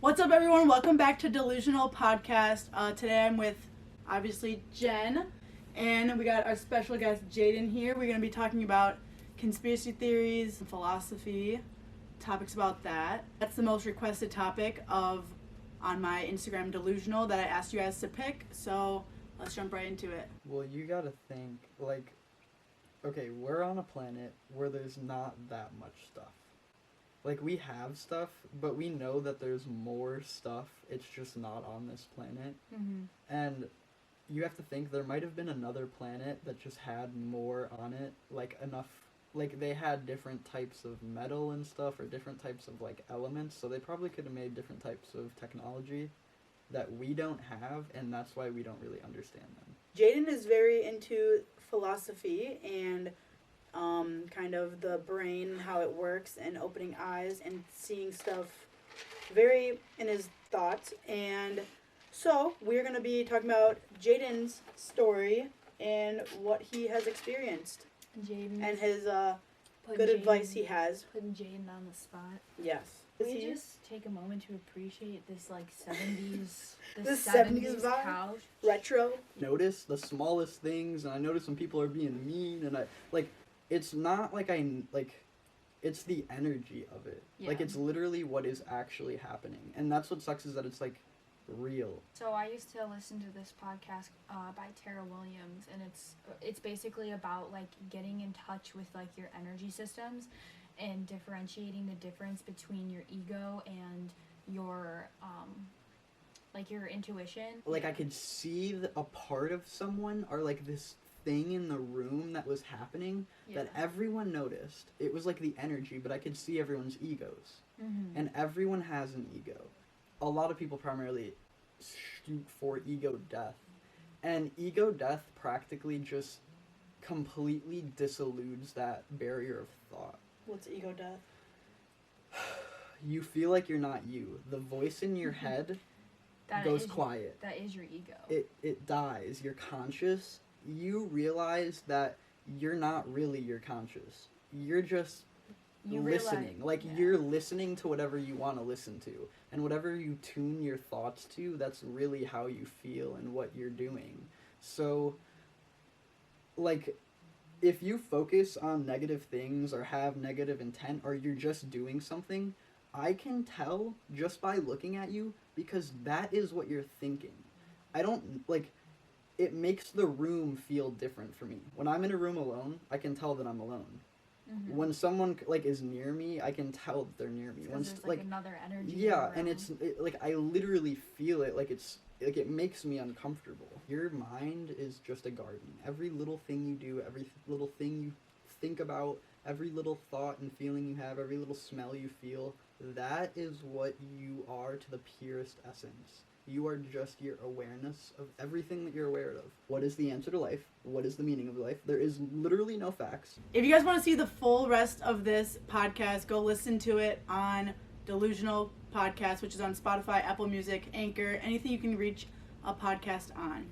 What's up, everyone? Welcome back to Delusional Podcast. Today I'm with, obviously, Jen, and we got our special guest, Jaden, here. We're going to be talking about conspiracy theories, philosophy, topics about that. That's the most requested topic on my Instagram, Delusional, that I asked you guys to pick, so let's jump right into it. Well, you gotta think, okay, we're on a planet where there's not that much stuff. We have stuff, but we know that there's more stuff. It's just not on this planet. Mm-hmm. And you have to think there might have been another planet that just had more on it, they had different types of metal and stuff, or different types of, elements, so they probably could have made different types of technology that we don't have, and that's why we don't really understand them. Jaden is very into philosophy and kind of the brain, how it works, and opening eyes and seeing stuff very in his thoughts. And so we're going to be talking about Jaden's story and what he has experienced. Jaden And his good advice he has. Putting Jaden on the spot. Yes. Can we just take a moment to appreciate this 70s, the 70s vibe? couch? Retro. Notice the smallest things, and I notice when people are being mean, and it's not it's the energy of it. Yeah. It's literally what is actually happening, and that's what sucks, is that it's real. So I used to listen to this podcast by Tara Williams, and it's basically about getting in touch with your energy systems and differentiating the difference between your ego and your your intuition. I could see a part of someone, or this thing in the room that was happening, that everyone noticed. It was the energy, but I could see everyone's egos. Mm-hmm. And everyone has an ego. A lot of people primarily shoot for ego death. And ego death practically just completely disilludes that barrier of thought. What's ego death? You feel like you're not you. The voice in your head goes quiet. That is your ego. It dies. You're conscious. You realize that you're not really your conscious. You're just listening. You're listening to whatever you want to listen to. And whatever you tune your thoughts to, that's really how you feel and what you're doing. So, if you focus on negative things or have negative intent, or you're just doing something, I can tell just by looking at you, because that is what you're thinking. It makes the room feel different for me. When I'm in a room alone, I can tell that I'm alone. Mm-hmm. When someone is near me, I can tell that they're near me. Because there's another energy. Yeah, and I literally feel it. It makes me uncomfortable. Your mind is just a garden. Every little thing you do, every little thing you think about, every little thought and feeling you have, every little smell you feel, that is what you are to the purest essence. You are just your awareness of everything that you're aware of. What is the answer to life? What is the meaning of life? There is literally no facts. If you guys want to see the full rest of this podcast, go listen to it on Delusional Podcast, which is on Spotify, Apple Music, Anchor, anything you can reach a podcast on.